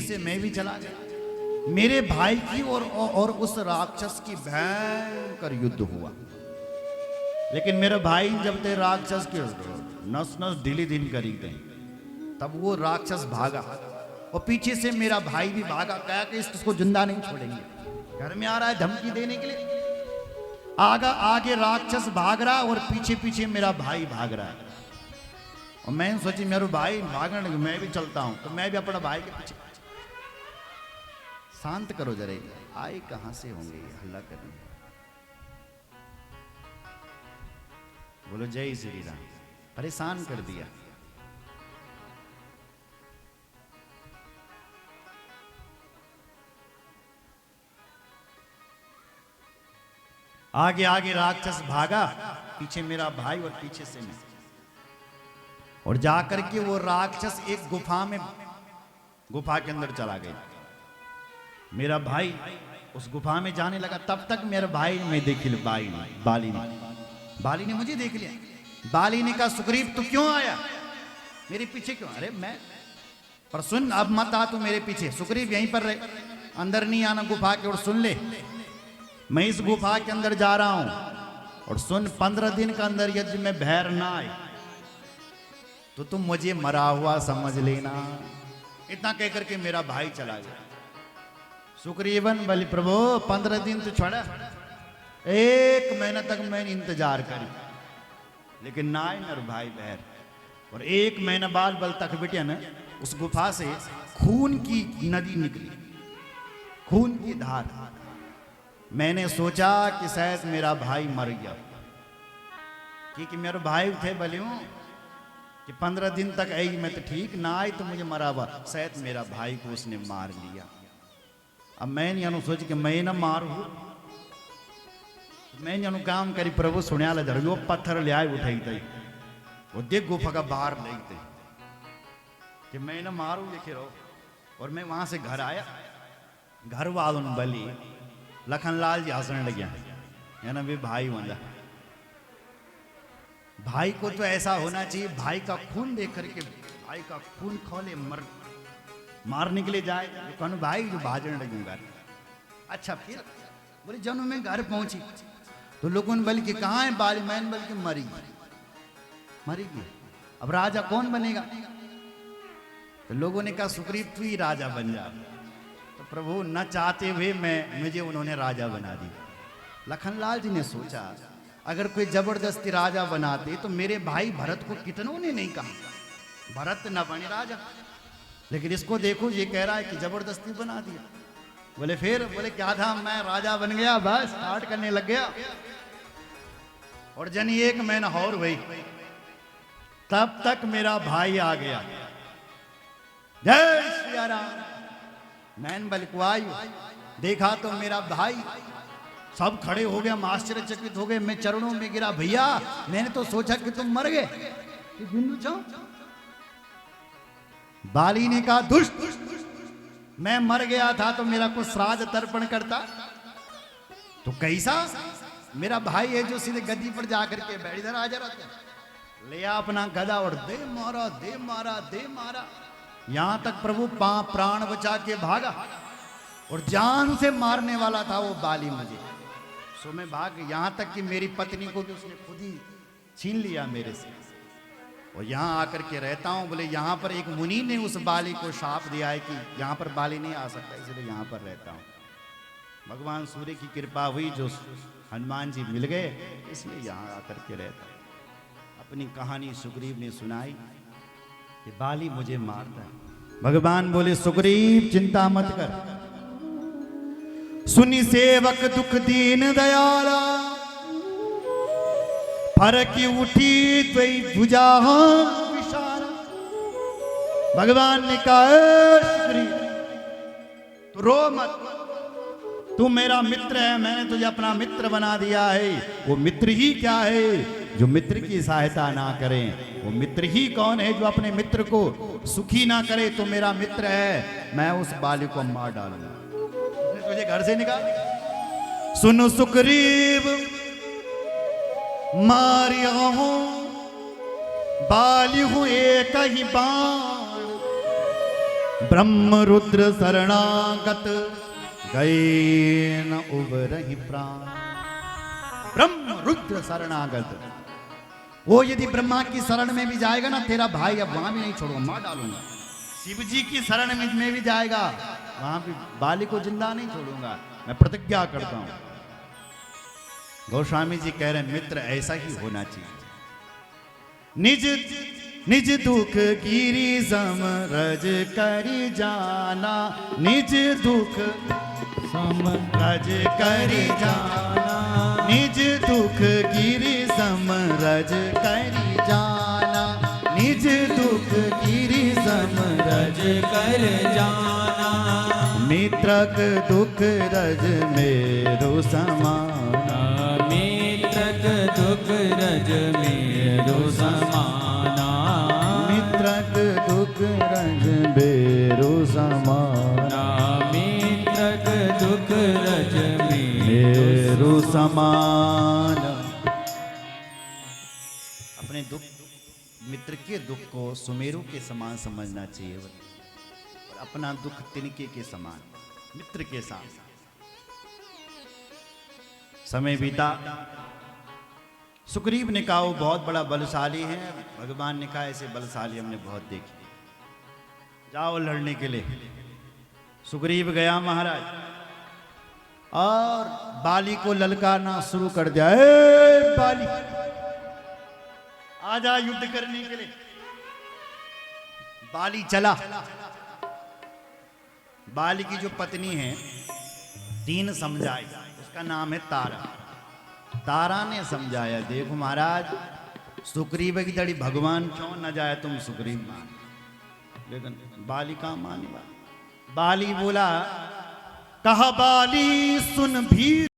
से मैं भी चला गया। मेरे भाई की और उस राक्षस की भयंकर युद्ध हुआ। लेकिन मेरा भाई जब ते राक्षस के नस नस ढीली दिन करी गई, तब वो राक्षस भागा और पीछे से मेरा भाई भी भागा, कहा कि इसको जिंदा नहीं छोड़ेंगे। घर में आ रहा है धमकी देने के लिए। आगे राक्षस भाग रहा और पीछे पीछे मेरा भाई भाग रहा है। और मैं सोची मेरा भाई भागने लगे, मैं भी चलता हूं। तो मैं भी अपना भाई के पीछे। शांत करो जरा, आए कहां से होंगे ये हल्ला करने। बोलो जय श्री राम। परेशान कर दिया। आगे आगे राक्षस भागा, पीछे मेरा भाई और पीछे से मैं। और जाकर के वो राक्षस एक गुफा के अंदर चला गया। मेरा भाई उस गुफा में जाने लगा। तब तक मेरा भाई मैं देख लिया, बाली ने मुझे देख लिया। बाली ने कहा सुग्रीव तू क्यों आया, मेरे पीछे क्यों? अरे मैं पर सुन, अब मत आ तू मेरे पीछे। सुग्रीव यहीं पर रहे, अंदर नहीं आना गुफा के। और सुन ले, मैं इस गुफा के अंदर जा रहा हूं और सुन 15 दिन के अंदर यदि मैं बाहर ना आए तो तुम मुझे मरा हुआ समझ लेना। इतना कहकर के मेरा भाई चला गया। सुग्रीवन बलि प्रभु 15 दिन तो छोड़ा, 1 महीना तक मैंने इंतजार करी, लेकिन ना आए मेरे भाई बाहर। और 1 महीना बाद बल तक बेटे ना उस गुफा से खून की नदी निकली, खून की धार। मैंने सोचा कि शायद मेरा भाई मर गया, क्योंकि मेरे भाई थे बलियों कि 15 दिन तक आई मैं तो ठीक, ना आई तो मुझे मरा हुआ, शायद मेरा भाई को उसने मार लिया। अब मैंने अनु सोच कि मैं ना मारू, मैंने अनु काम करी प्रभु सुनिया धर वो पत्थर ले आए उठाई थी वो देख गुफा का बाहर ले थे कि मैं ना मारू देखे रहो। और मैं वहां से घर आया, घर वालों बली लखनलाल जी हंसने लगे, है ना भी भाई बंदा। भाई को तो ऐसा होना चाहिए, भाई का खून देख करके भाई का खून खोले मारने के लिए जाए। कौन भाई जो भाजने लगे घर। अच्छा फिर बोले जब मैं घर पहुंची तो लोगों ने बोले कि कहाँ है बाली, मैंने बोल के मरी गई। अब राजा कौन बनेगा? तो लोगों ने कहा सुग्रीव तू ही राजा बन जा। तो प्रभु न चाहते हुए मुझे उन्होंने राजा बना दिया। लखनलाल जी ने सोचा अगर कोई जबरदस्ती राजा बनाते तो मेरे भाई भरत को कितनों ने नहीं कहा भरत न बने राजा, लेकिन इसको देखो ये कह रहा है कि जबरदस्ती बना दिया। बोले फिर बोले क्या था, मैं राजा बन गया, बस स्टार्ट करने लग गया। और जन 1 महीना और हुई, तब तक मेरा भाई आ गया। जय श्री राम। मैंने बलकुआयु देखा तो मेरा भाई सब खड़े हो गए, आश्चर्यचकित हो गए। मैं चरणों में गिरा, भैया मैंने तो सोचा कि तुम मर गए। बाली ने कहा दुष्ट, मैं मर गया था तो मेरा कुछ श्राद्ध तर्पण करता। तो कैसा मेरा भाई है जो सीधे गद्दी पर जाकर के बैठ, इधर आ जा रहा ले अपना गदा और दे मारा दे मारा दे मारा, यहां तक प्रभु प्राण बचा के भागा। और जान से मारने वाला था वो बाली मुझे, सो मैं भाग। यहां तक कि मेरी पत्नी को भी उसने खुद ही छीन लिया मेरे से। और यहाँ आकर के रहता हूँ। बोले यहाँ पर एक मुनि ने उस बाली को शाप दिया है कि यहाँ पर बाली नहीं आ सकता, इसलिए यहाँ पर रहता हूँ। भगवान सूर्य की कृपा हुई, जो हनुमान जी मिल गए, इसलिए यहाँ आकर के रहता हूँ। अपनी कहानी सुग्रीव ने सुनाई कि बाली मुझे मारता है। भगवान बोले सुग्रीव चिंता मत कर, सुनी सेवक दुख दीन दयाला, फरक उठी त्वयि भुजा विशाला। भगवान ने कहा सुग्रीव तू रो मत, तू मेरा मित्र है, मैंने तुझे अपना मित्र बना दिया है। वो मित्र ही क्या है जो मित्र की सहायता ना करे, वो मित्र ही कौन है जो अपने मित्र को सुखी ना करे। तो मेरा मित्र है, मैं उस बाली को मार डालूंगा, तुझे घर से निकाल। सुनो सुग्रीव मारिया हूं बाली हूं एक ही बाण, ब्रह्म रुद्र शरणागत गए न उबरहि प्राण। ब्रह्म रुद्र शरणागत, वो यदि ब्रह्मा की शरण में भी जाएगा ना, तेरा भाई अब वहां भी नहीं छोड़ूंगा, मार डालूंगा। शिव जी की शरण में भी जाएगा, वहां भी बाली को जिंदा नहीं छोड़ूंगा, मैं प्रतिज्ञा करता हूं। गोस्वामी जी कह रहे हैं मित्र ऐसा ही होना चाहिए। निज निज दुख गिरी समरज करि जाना, निज दुख समरज करि जाना, निज दुख गिरी समरज करि जाना, निज दुख गिरी समरज कर जाना। मित्रक दुख रज मेरो समाना, मित्रक दुख रज मेरो समाना, मित्रक दुख रज मेरो समाना, मित्रक दुख रज मेरो समाना। अपने दुख, मित्र के दुख को सुमेरु के समान समझना चाहिए और अपना दुख तिनके के समान मित्र के साथ। समय बीता, सुग्रीव ने कहा वो बहुत बड़ा बलशाली है, भगवान ने कहा ऐसे बलशाली हमने बहुत देखे, जाओ लड़ने के लिए। सुग्रीव गया महाराज और बाली को ललकारना शुरू कर दिया, ए बाली आजा युद्ध करने के लिए। बाली चला। बाली की जो पत्नी है दीन समझाई, उसका नाम है तारा। तारा ने समझाया देखो महाराज सुग्रीव की दड़ी भगवान क्यों न जाए, तुम सुग्रीव मान। लेकिन बाली का मानी बाली बोला, कहा बाली सुन भी